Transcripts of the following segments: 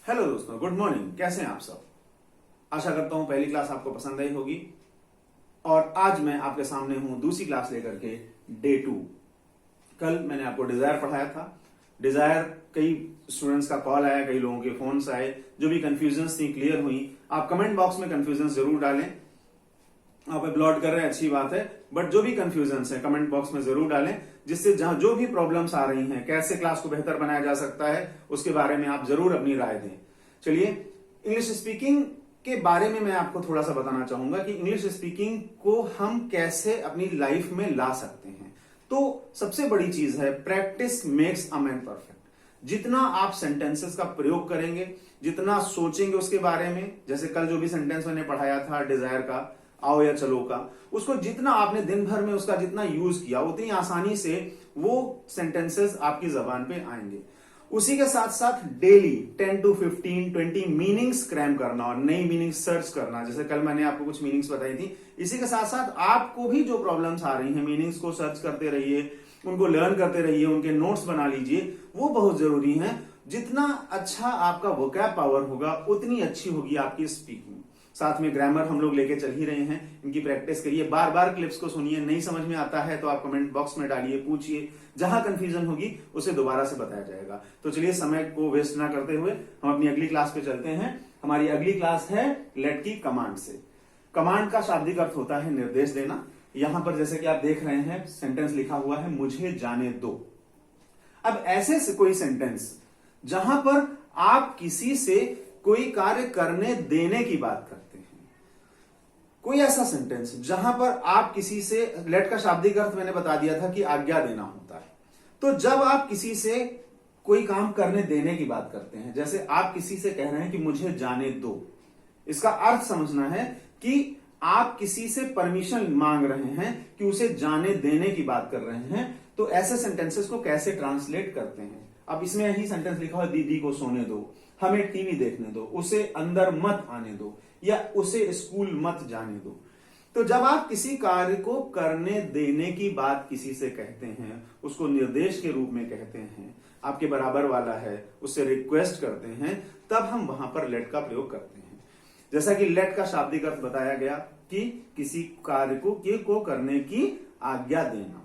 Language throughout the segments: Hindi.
हेलो दोस्तों, गुड मॉर्निंग। कैसे हैं आप सब? आशा करता हूं पहली क्लास आपको पसंद आई होगी। और आज मैं आपके सामने हूं दूसरी क्लास लेकर के, डे 2। कल मैंने आपको डिजायर पढ़ाया था। डिजायर कई स्टूडेंट्स का कॉल आया, कई लोगों के फोन्स आए, जो भी कंफ्यूजन्स थी क्लियर हुई। आप कमेंट बॉक्स में कंफ्यूजन्स जरूर डालें। आप अपलोड कर रहे हैं, अच्छी बात है, बट जो भी कंफ्यूजन्स है कमेंट बॉक्स में जरूर डालें, जिससे जहां जो भी प्रॉब्लम्स आ रही हैं, कैसे क्लास को बेहतर बनाया जा सकता है, उसके बारे में आप जरूर अपनी राय दें। चलिए, इंग्लिश स्पीकिंग के बारे में मैं आपको थोड़ा सा बताना चाहूंगा कि इंग्लिश स्पीकिंग को हम कैसे अपनी लाइफ में ला सकते हैं। तो सबसे बड़ी चीज है, practice makes a man perfect. जितना आप सेंटेंसेस का प्रयोग करेंगे, जितना सोचेंगे उसके बारे में, जैसे कल जो भी सेंटेंस मैंने पढ़ाया था डिजायर का, आओ या चलो का, उसको जितना आपने दिन भर में उसका जितना यूज किया, उतनी आसानी से वो सेंटेंसेस आपकी जबान पे आएंगे। उसी के साथ साथ डेली 10 to 15, 20 मीनिंग्स क्रैम करना और नई मीनिंग्स सर्च करना। जैसे कल मैंने आपको कुछ मीनिंग्स बताई थी। इसी के साथ साथ आपको भी जो प्रॉब्लम्स आ रही हैं, मीनिंग्स को सर्च करते रहिए, उनको लर्न करते रहिए, उनके नोट्स बना लीजिए, वो बहुत जरूरी है। जितना अच्छा आपका वोकैब पावर होगा, उतनी अच्छी होगी आपकी स्पीकिंग। साथ में ग्रामर हम लोग लेके चल ही रहे हैं, इनकी प्रैक्टिस करिए, बार बार क्लिप्स को सुनिए। नहीं समझ में आता है तो आप कमेंट बॉक्स में डालिए, पूछिए, जहां कंफ्यूजन होगी उसे दोबारा से बताया जाएगा। तो चलिए, समय को वेस्ट ना करते हुए हम अपनी अगली क्लास पे चलते हैं। हमारी अगली क्लास है लेट की कमांड से। कमांड का शाब्दिक अर्थ होता है निर्देश देना। यहां पर जैसे कि आप देख रहे हैं, सेंटेंस लिखा हुआ है, मुझे जाने दो। अब ऐसे कोई सेंटेंस जहां पर आप किसी से कोई कार्य करने देने की बात करते हैं, कोई ऐसा सेंटेंस जहां पर आप किसी से, लेट का शाब्दिक अर्थ मैंने बता दिया था कि आज्ञा देना होता है। तो जब आप किसी से कोई काम करने देने की बात करते हैं, जैसे आप किसी से कह रहे हैं कि मुझे जाने दो, इसका अर्थ समझना है कि आप किसी से परमिशन मांग रहे हैं कि उसे जाने देने की बात कर रहे हैं। तो ऐसे सेंटेंसेस को कैसे ट्रांसलेट करते हैं? अब इसमें यही सेंटेंस लिखा हुआ, दीदी को सोने दो, हमें टीवी देखने दो, उसे अंदर मत आने दो, या उसे स्कूल मत जाने दो। तो जब आप किसी कार्य को करने देने की बात किसी से कहते हैं, उसको निर्देश के रूप में कहते हैं, आपके बराबर वाला है, उससे रिक्वेस्ट करते हैं, तब हम वहां पर लेट का प्रयोग करते हैं। जैसा कि लेट का शाब्दिक अर्थ बताया गया कि किसी कार्य को करने की आज्ञा देना।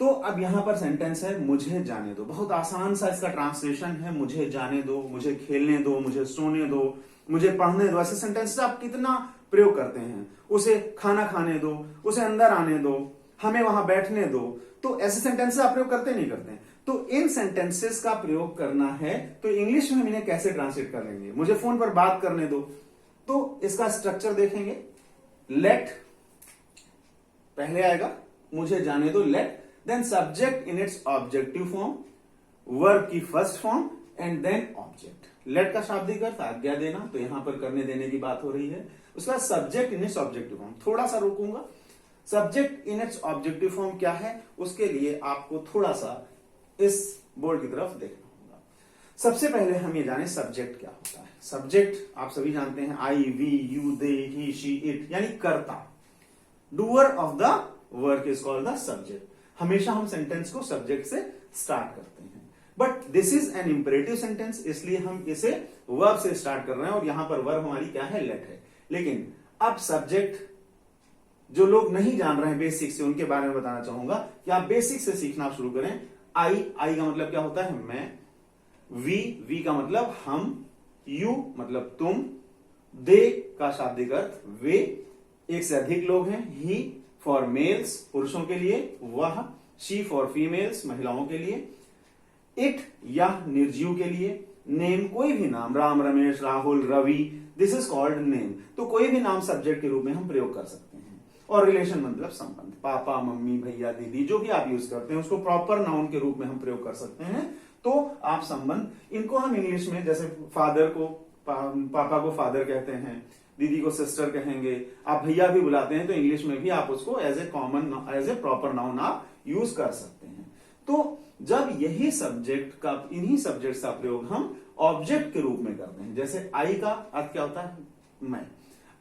तो अब यहां पर सेंटेंस है, मुझे जाने दो। बहुत आसान सा इसका ट्रांसलेशन है, मुझे जाने दो, मुझे खेलने दो, मुझे सोने दो, मुझे पढ़ने दो। ऐसे सेंटेंसेस आप कितना प्रयोग करते हैं। उसे खाना खाने दो, उसे अंदर आने दो, हमें वहां बैठने दो। तो ऐसे सेंटेंसेस आप प्रयोग करते नहीं करते? तो इन सेंटेंसेस का प्रयोग करना है तो इंग्लिश में हम इन्हें कैसे ट्रांसलेट कर लेंगे? मुझे फोन पर बात करने दो, तो इसका स्ट्रक्चर देखेंगे। लेट पहले आएगा, मुझे जाने दो, let, then subject in its objective form, verb की first form, and then object. Let का शाब्दिक अर्थ आज्ञा देना, तो यहां पर करने देने की बात हो रही है। उसके बाद subject in its objective form. थोड़ा सा रोकूंगा, subject in its objective form क्या है, उसके लिए आपको थोड़ा सा इस बोर्ड की तरफ देखना होगा। सबसे पहले हम ये जाने सब्जेक्ट क्या होता है। सब्जेक्ट आप सभी जानते हैं, I, we, you, they, he, she, it, यानी कर्ता। Doer of the work is called the subject. हमेशा हम सेंटेंस को सब्जेक्ट से स्टार्ट करते हैं, but this is an imperative sentence, इसलिए हम इसे वर्ब से स्टार्ट कर रहे हैं, और यहां पर वर्ब हमारी क्या है, लेट है। लेकिन अब सब्जेक्ट जो लोग नहीं जान रहे हैं बेसिक से, उनके बारे में बताना चाहूंगा कि आप बेसिक से सीखना शुरू करें। आई का मतलब क्या होता है, मैं। वी का मतलब हम। यू मतलब तुम। दे का शाब्दिक अर्थ वे, एक से अधिक लोग हैं। ही फॉर मेल्स, पुरुषों के लिए, वह। शी फॉर फीमेल्स, महिलाओं के लिए। इट या निर्जीव के लिए। नेम कोई भी नाम, Ram, Ramesh, Rahul, Ravi, this is called name. तो कोई भी नाम सब्जेक्ट के रूप में हम प्रयोग कर सकते हैं। और रिलेशन मतलब संबंध, पापा, मम्मी, भैया, दीदी, जो भी आप यूज करते हैं उसको प्रॉपर नाउन के रूप में हम प्रयोग कर सकते हैं। तो आप संबंध, इनको हम इंग्लिश में जैसे फादर को, पापा को फादर कहते हैं, दीदी को सिस्टर कहेंगे, आप भैया भी बुलाते हैं, तो इंग्लिश में भी आप उसको एज ए प्रॉपर नाउन आप यूज कर सकते हैं। तो जब यही सब्जेक्ट का, इन्हीं सब्जेक्ट का प्रयोग हम ऑब्जेक्ट के रूप में करते हैं, जैसे आई का अर्थ क्या होता है, मैं।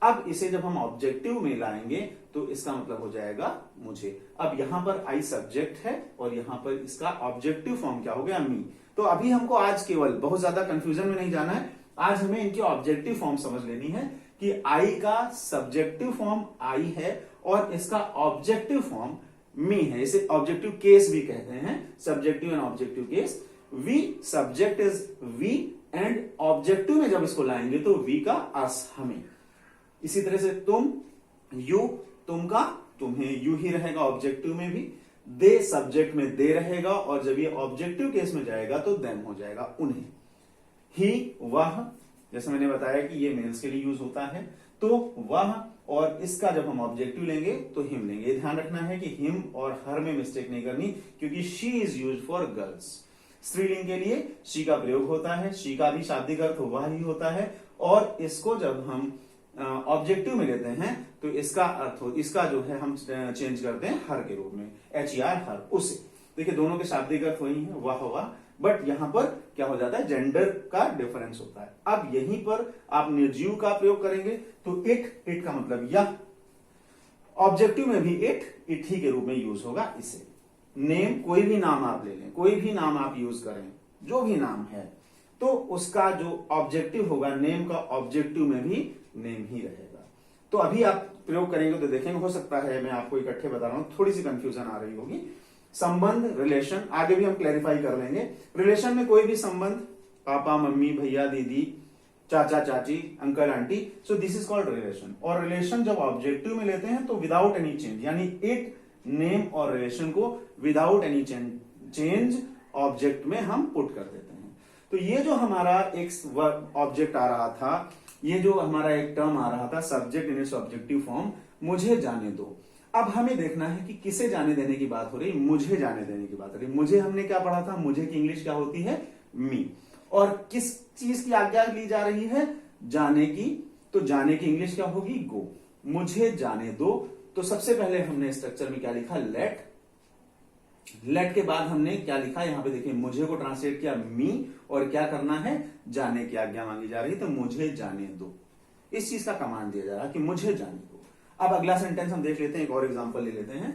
अब इसे जब हम ऑब्जेक्टिव में लाएंगे तो इसका मतलब हो जाएगा मुझे। अब यहां पर आई सब्जेक्ट है और यहां पर इसका ऑब्जेक्टिव फॉर्म क्या हो गया, मी। तो अभी हमको आज केवल बहुत ज्यादा कंफ्यूजन में नहीं जाना है, आज हमें इनकी ऑब्जेक्टिव फॉर्म समझ लेनी है कि आई का सब्जेक्टिव फॉर्म आई है और इसका ऑब्जेक्टिव फॉर्म मी है। इसे ऑब्जेक्टिव केस भी कहते हैं, subjective and objective case. We subject is we and objective में जब इसको लाएंगे तो वी का अस हमें। इसी तरह से तुम, यू तुम का तुम्हें, यू ही रहेगा ऑब्जेक्टिव में भी। दे सब्जेक्ट में दे रहेगा और जब ये ऑब्जेक्टिव केस में जाएगा तो देम हो जाएगा उन्हें। ही वह, जैसे मैंने बताया कि ये मेल्स के लिए यूज होता है, तो वह और इसका जब हम ऑब्जेक्टिव लेंगे तो हिम लेंगे। ध्यान रखना है कि हिम और हर में मिस्टेक नहीं करनी, क्योंकि she is use for girls. स्त्रीलिंग के लिए शी का प्रयोग होता है, शी का भी शाब्दिक अर्थ वह ही होता है और इसको जब हम ऑब्जेक्टिव में लेते हैं तो इसका अर्थ इसका जो है हम चेंज करते हैं हर के रूप में, HER हर, उसे। देखिए दोनों के शाब्दिक अर्थ वही है, वह, बट यहां पर क्या हो जाता है, जेंडर का डिफरेंस होता है। अब यहीं पर आप निर्जीव का प्रयोग करेंगे तो इट का मतलब यह, ऑब्जेक्टिव में भी इट ही के रूप में यूज होगा इसे। नेम, कोई भी नाम आप ले लें, कोई भी नाम आप यूज करें, जो भी नाम है, तो उसका जो ऑब्जेक्टिव होगा, नेम का ऑब्जेक्टिव में भी नेम ही रहेगा। तो अभी आप प्रयोग करेंगे तो देखेंगे, हो सकता है मैं आपको इकट्ठे बता रहा हूं, थोड़ी सी कंफ्यूजन आ रही होगी। संबंध, रिलेशन, आगे भी हम क्लैरिफाई कर लेंगे। रिलेशन में कोई भी संबंध, पापा मम्मी भैया दीदी चाचा चाची uncle aunty, so this is called relation. और रिलेशन जब ऑब्जेक्टिव में लेते हैं तो विदाउट एनी चेंज, यानी इट, नेम और रिलेशन को विदाउट एनी चेंज ऑब्जेक्ट में हम पुट कर देते हैं। तो ये जो हमारा एक ऑब्जेक्ट आ रहा था, ये जो हमारा एक टर्म आ रहा था, subject in its objective form, मुझे जाने दो। अब हमें देखना है कि किसे जाने देने की बात हो रही, मुझे जाने देने की बात हो रही। मुझे हमने क्या पढ़ा था, मुझे की इंग्लिश क्या होती है, मी। और किस चीज की आज्ञा ली जा रही है, जाने की, तो जाने की इंग्लिश क्या होगी, गो। मुझे जाने दो, तो सबसे पहले हमने स्ट्रक्चर में क्या लिखा, लेट। लेट के बाद हमने क्या लिखा, यहां पे देखिए मुझे को ट्रांसलेट किया मी, और क्या करना है, जाने की आज्ञा मांगी जा रही, तो मुझे जाने दो। इस चीज का कमांड दिया जा रहा है कि मुझे जाने दो। अब अगला सेंटेंस हम देख लेते हैं, एक और एग्जांपल ले लेते हैं।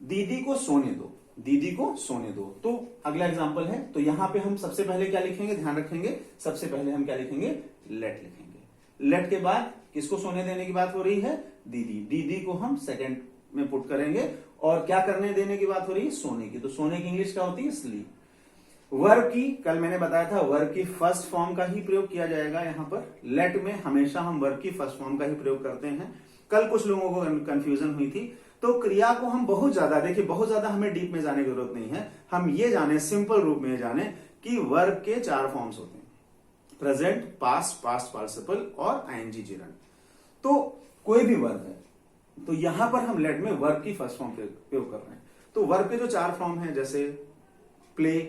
दीदी को सोने दो, दीदी को सोने दो। तो अगला एग्जांपल है, तो यहां पे हम सबसे पहले क्या लिखेंगे, ध्यान रखेंगे, सबसे पहले हम क्या लिखेंगे, लेट लिखेंगे। लेट के बाद किसको सोने देने की बात हो रही है, दीदी। दीदी को हम सेकंड में पुट करेंगे और क्या करने देने की बात हो रही है, सोने की। तो सोने की इंग्लिश क्या होती है, स्लीप। वर्ब की, कल मैंने बताया था, वर्ब की फर्स्ट फॉर्म का ही प्रयोग किया जाएगा यहां पर। लेट में हमेशा हम वर्ब की फर्स्ट फॉर्म का ही प्रयोग करते हैं। कल कुछ लोगों को कंफ्यूजन हुई थी, तो क्रिया को हम बहुत ज्यादा, देखिए बहुत ज्यादा हमें डीप में जाने की जरूरत नहीं है। हम ये जाने, सिंपल रूप में जाने कि वर्ब के 4 फॉर्म्स होते हैं, प्रेजेंट, पास्ट, पास्ट पार्टिसिपल और आईएनजी जिरंड। तो कोई भी वर्ब है, तो यहां पर हम लेट में वर्ब की फर्स्ट फॉर्म प्रयोग कर रहे हैं। तो वर्ब के जो 4 फॉर्म है, जैसे प्ले,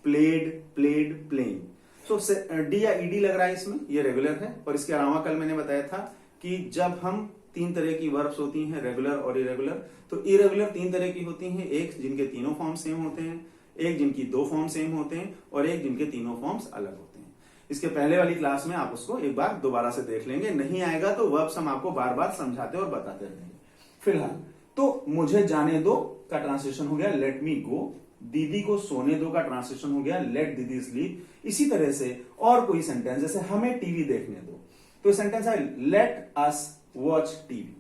प्लेड, प्लेड, प्लेइंग। तो डी या ईडी लग रहा है इसमें, ये रेगुलर है। और इसके अलावा कल मैंने बताया था कि जब हम 3 तरह की वर्ब्स होती हैं, रेगुलर और इरेगुलर, तो इरेगुलर 3 तरह की होती हैं, एक जिनके तीनों फॉर्म सेम होते हैं, एक जिनकी 2 फॉर्म सेम होते हैं, और एक जिनके तीनों फॉर्म्स अलग होते हैं। इसके पहले वाली क्लास में आप उसको एक बार दोबारा से देख लेंगे, नहीं आएगा तो वर्ब्स हम आपको बार बार समझाते और बताते रहेंगे। फिलहाल तो मुझे जाने दो का ट्रांसलेशन हो गया लेट मी गो। दीदी को सोने दो का ट्रांसलेशन हो गया लेट दीदी स्लीप। इसी तरह से और कोई सेंटेंस, जैसे हमें टीवी देखने दो, तो सेंटेंस है लेट अस वॉच टीवी।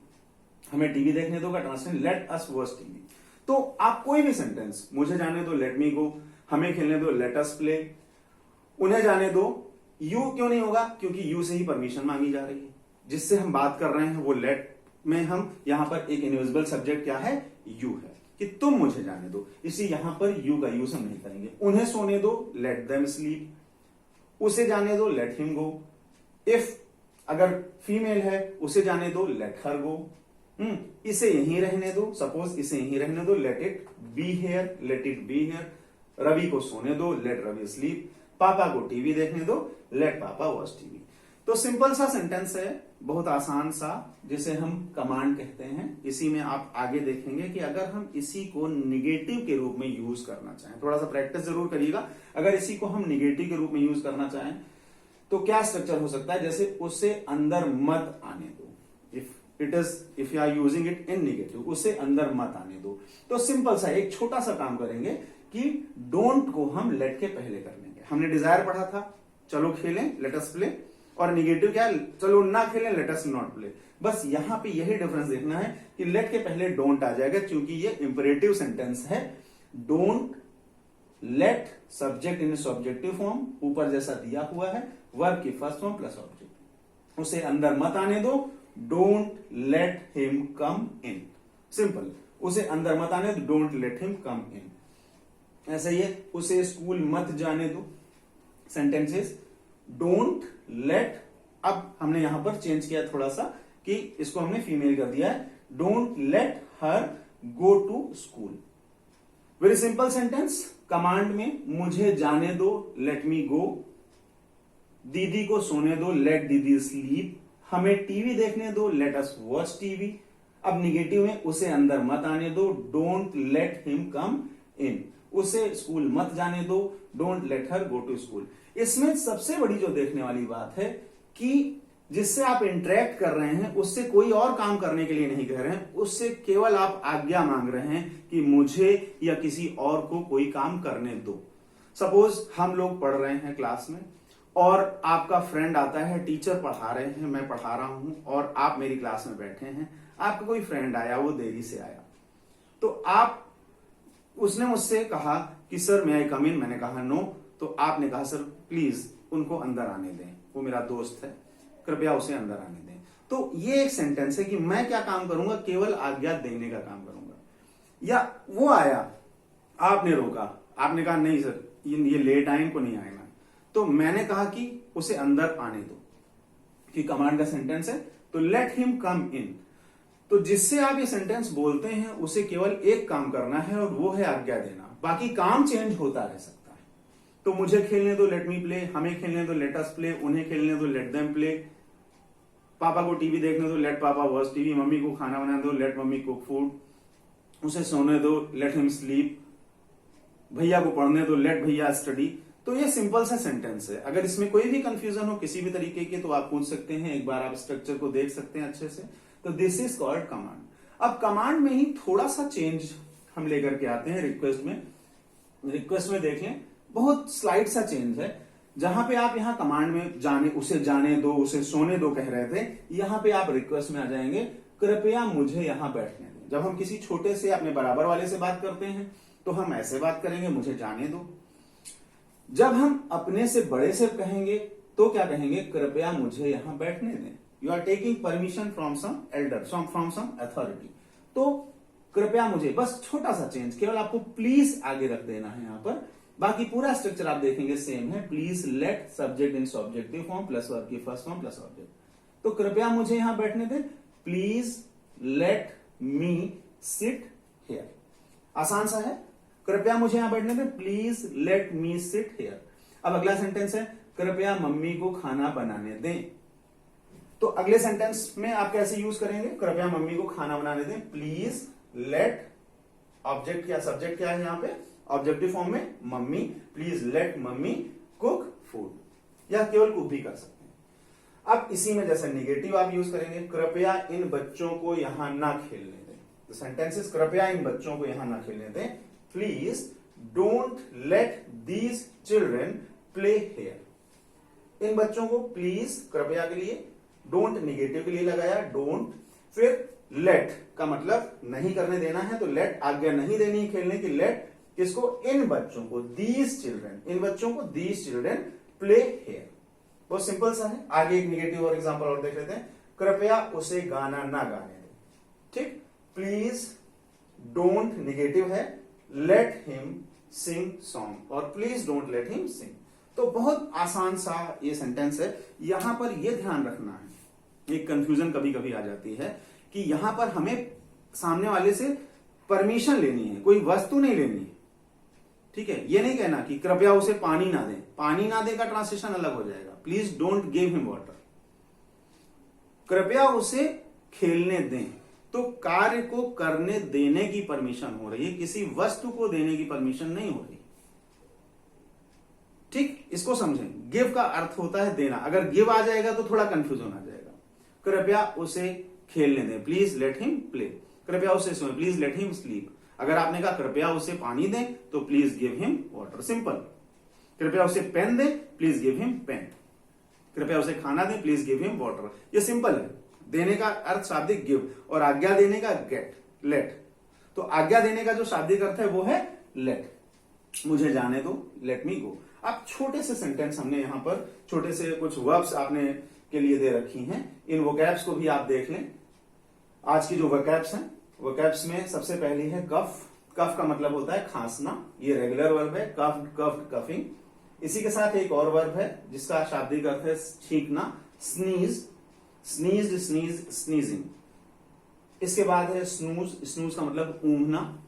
हमें टीवी देखने दो का translation late us watch TV. तो आप कोई भी सेंटेंस, मुझे जाने दो लेट मी गो, हमें खेलने दो लेट अस प्ले, उन्हें जाने दो, यू क्यों नहीं होगा, क्योंकि यू से ही परमिशन मांगी जा रही है। जिससे हम बात कर रहे हैं वो लेट में, हम यहां पर एक इनविजिबल सब्जेक्ट क्या है, यू है, कि तुम मुझे जाने दो, इसी यहां पर यू का यूज हम नहीं करेंगे। उन्हें सोने दो, लेट देम स्लीप। उसे जाने दो, लेट हिम गो। इफ अगर फीमेल है, उसे जाने दो, लेट हर गो। इसे यहीं रहने दो, सपोज इसे यहीं रहने दो, let it be here, let it be here. Ravi को सोने दो, लेट रवि स्लीप। पापा को टीवी देखने दो, लेट पापा वॉच टीवी। तो सिंपल सा सेंटेंस है, बहुत आसान सा, जिसे हम कमांड कहते हैं। इसी में आप आगे देखेंगे कि अगर हम इसी को निगेटिव के रूप में यूज करना चाहें, थोड़ा सा प्रैक्टिस जरूर करिएगा, अगर इसी को हम निगेटिव के रूप में यूज करना चाहें तो क्या स्ट्रक्चर हो सकता है, जैसे उसे अंदर मत आने दो। If you are using it in negative, उसे अंदर मत आने दो, तो सिंपल सा एक छोटा सा काम करेंगे कि डोंट को हम लेट के पहले कर लेंगे। हमने डिजायर पढ़ा था, चलो खेलें, लेट अस प्ले, और निगेटिव क्या है, चलो ना खेलें, लेट अस नॉट प्ले। बस यहां पे यही डिफरेंस देखना है कि लेट के पहले डोंट आ जाएगा, क्योंकि ये इंपरेटिव सेंटेंस है। Don't late subject in subjective form, ऊपर जैसा दिया हुआ है, वर्ब की फर्स्ट फॉर्म प्लस ऑब्जेक्ट, उसे अंदर मत आने दो। Don't let him come in, simple, उसे अंदर मत आने दो, डोंट लेट हिम कम इन। ऐसा ही है, उसे स्कूल मत जाने दो। सेंटेंसेस डोंट लेट, अब हमने यहां पर चेंज किया थोड़ा सा कि इसको हमने फीमेल कर दिया है, don't let her go to school. Very simple sentence, command में मुझे जाने दो, लेट मी गो, दीदी को सोने दो, लेट दीदी स्लीप, हमें टीवी देखने दो, लेट अस वॉच टीवी। अब निगेटिव में उसे अंदर मत आने दो, don't let him come in, उसे स्कूल मत जाने दो, don't let her go to school. इसमें सबसे बड़ी जो देखने वाली बात है कि जिससे आप इंटरेक्ट कर रहे हैं उससे कोई और काम करने के लिए नहीं कह रहे हैं, उससे केवल आप आज्ञा मांग रहे हैं कि मुझे या किसी और को कोई काम करने दो। सपोज हम लोग पढ़ रहे हैं क्लास में और आपका फ्रेंड आता है, टीचर पढ़ा रहे हैं, मैं पढ़ा रहा हूं और आप मेरी क्लास में बैठे हैं, आपका कोई फ्रेंड आया, वो देरी से आया, तो उसने मुझसे कहा कि सर मैं आई कम इन, मैंने कहा नो, तो आपने कहा सर प्लीज उनको अंदर आने दें, वो मेरा दोस्त है, कृपया उसे अंदर आने दें। तो ये एक सेंटेंस है कि मैं क्या काम करूंगा, केवल आज्ञा देने का काम करूंगा। या वो आया, आपने रोका, आपने कहा नहीं सर ये लेट आए, इनको नहीं आएगा, तो मैंने कहा कि उसे अंदर आने दो, कि कमांड का सेंटेंस है, तो लेट हिम कम इन। तो जिससे आप ये सेंटेंस बोलते हैं उसे केवल एक काम करना है और वो है आज्ञा देना, बाकी काम चेंज होता रह सकता है। तो मुझे खेलने दो, लेट मी प्ले, हमें खेलने दो, लेट अस प्ले, उन्हें खेलने दो, लेट देम प्ले, पापा को टीवी देखने दो, लेट पापा वॉच टीवी, मम्मी को खाना बनाने दो, लेट मम्मी कुक फूड, उसे सोने दो, लेट हिम स्लीप, भैया को पढ़ने दो, लेट भैया स्टडी। तो ये सिंपल सा सेंटेंस है। अगर इसमें कोई भी कंफ्यूजन हो किसी भी तरीके की तो आप पूछ सकते हैं, एक बार आप स्ट्रक्चर को देख सकते हैं अच्छे से। तो दिस इज कॉल्ड कमांड। अब कमांड में ही थोड़ा सा चेंज हम लेकर के आते हैं रिक्वेस्ट में। रिक्वेस्ट में देख लें, बहुत स्लाइड सा चेंज है। जहां पे आप यहां कमांड में उसे जाने दो, उसे सोने दो कह रहे थे, यहां पे आप रिक्वेस्ट में आ जाएंगे, कृपया मुझे यहां बैठने दो। जब हम किसी छोटे से अपने बराबर वाले से बात करते हैं तो हम ऐसे बात करेंगे, मुझे जाने दो। जब हम अपने से बड़े से कहेंगे तो क्या कहेंगे, कृपया मुझे यहां बैठने दें। You are taking permission from some elder, from some authority. तो कृपया मुझे, बस छोटा सा चेंज, केवल आपको प्लीज आगे रख देना है यहां पर। बाकी पूरा स्ट्रक्चर आप देखेंगे सेम है, please let subject in subjective form plus verb की फर्स्ट फॉर्म प्लस ऑब्जेक्ट। तो कृपया मुझे यहां बैठने दें, please let me sit here. आसान सा है, कृपया मुझे यहां बैठने दें, please let me sit here. अब अगला सेंटेंस है, कृपया मम्मी को खाना बनाने दें। तो अगले सेंटेंस में आप कैसे यूज करेंगे, कृपया मम्मी को खाना बनाने दें, प्लीज लेट, ऑब्जेक्ट क्या, सब्जेक्ट क्या है यहां पे, ऑब्जेक्टिव फॉर्म में mummy, please let mummy cook food, या केवल कुक भी कर सकते हैं। अब इसी में जैसे निगेटिव आप यूज करेंगे, कृपया इन बच्चों को यहां ना खेलने दें। तो सेंटेंसेस, कृपया इन बच्चों को यहां ना खेलने दें, please don't let these children play here. इन बच्चों को प्लीज कृपया के लिए, डोंट निगेटिव के लिए लगाया, डोंट, फिर लेट का मतलब नहीं करने देना है, तो लेट आज्ञा नहीं देनी है खेलने की, लेट किसको, इन बच्चों को, दीज चिल्ड्रेन, इन बच्चों को दीज चिल्ड्रेन प्ले हियर। बहुत सिंपल सा है। आगे एक निगेटिव और एग्जांपल और देख लेते हैं, कृपया उसे गाना ना गाने दें। ठीक, प्लीज डोंट निगेटिव है, लेट हिम सिंग सॉन्ग, और प्लीज डोंट लेट हिम सिंग। तो बहुत आसान सा ये सेंटेंस है। यहां पर यह ध्यान रखना है, एक कंफ्यूजन कभी कभी आ जाती है कि यहां पर हमें सामने वाले से परमिशन लेनी है, कोई वस्तु नहीं लेनी है। ठीक है, ये नहीं कहना कि कृपया उसे पानी ना दें। पानी ना दें का ट्रांसलेशन अलग हो जाएगा, please don't give him water. कृपया उसे खेलने दें, तो कार्य को करने देने की परमिशन हो रही है, किसी वस्तु को देने की परमिशन नहीं हो रही। ठीक, इसको समझें। गिव का अर्थ होता है देना, अगर गिव आ जाएगा तो थोड़ा कंफ्यूजन आ जाएगा। कृपया उसे खेलने दें, प्लीज लेट हिम प्ले। कृपया उसे सोए, प्लीज लेट हिम स्लीप। अगर आपने कहा कृपया उसे पानी दें, तो please give him water, simple. कृपया उसे पेन दें, प्लीज गिव हिम पेन। कृपया उसे खाना दें, प्लीज गिव हिम वाटर। ये सिंपल है। देने का अर्थ शाब्दिक गिव और आज्ञा देने का गेट, लेट। तो आज्ञा देने का जो शाब्दिक अर्थ है वो है लेट, मुझे जाने दो, लेट मी गो। अब छोटे से सेंटेंस हमने यहां पर छोटे से कुछ वर्ब्स आपने के लिए दे रखी हैं, इन वोकैब्स को भी आप देख लें। आज की जो वोकैब्स हैं, वोकैब्स में सबसे पहली है कफ। कफ का मतलब होता है खांसना, ये रेगुलर वर्ब है, कफ्ड, कफ्ड, कफिंग। इसी के साथ एक और वर्ब है जिसका शाब्दिक अर्थ है छींकना, स्नीज, स्नीज्ड, स्नीज, स्नीजिंग। इसके बाद है स्नूज। स्नूज का मतलब ऊंघना,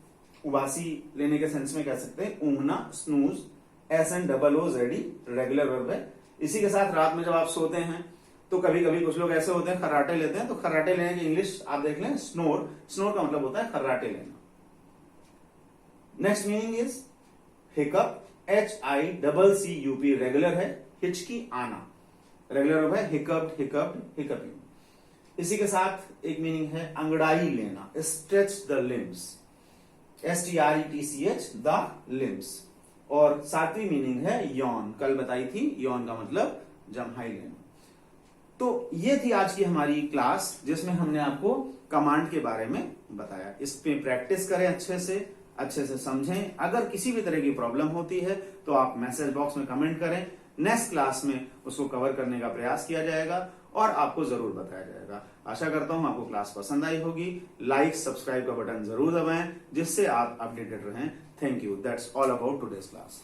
उबासी लेने के सेंस में कह सकते हैं ऊंघना, स्नूज। SNOOZED रेगुलर वर्ब है। इसी के साथ रात में जब आप सोते हैं तो कभी कभी कुछ लोग ऐसे होते हैं खर्राटे लेते हैं, तो खर्राटे लेने की इंग्लिश आप देख लें स्नोर। स्नोर का मतलब होता है खर्राटे लेना। Next meaning is hiccup, HICCUP regular है, हिचकी आना, रेगुलर वर्ब है हिकअप्ड, हिकअप्ड, हिकअपिंग। इसी के साथ एक मीनिंग है अंगड़ाई लेना, stretch the limbs, STRETCH the limbs. और सातवीं मीनिंग है यॉन, कल बताई थी, यॉन का मतलब जम्हाई लेना। तो ये थी आज की हमारी क्लास जिसमें हमने आपको कमांड के बारे में बताया। इस पे प्रैक्टिस करें, अच्छे से समझें। अगर किसी भी तरह की प्रॉब्लम होती है तो आप मैसेज बॉक्स में कमेंट करें, नेक्स्ट क्लास में उसको कवर करने का प्रयास किया जाएगा और आपको जरूर बताया जाएगा। आशा करता हूं आपको क्लास पसंद आई होगी। लाइक, सब्सक्राइब का बटन जरूर दबाएं जिससे आप अपडेटेड रहें। Thank you. That's all about today's class.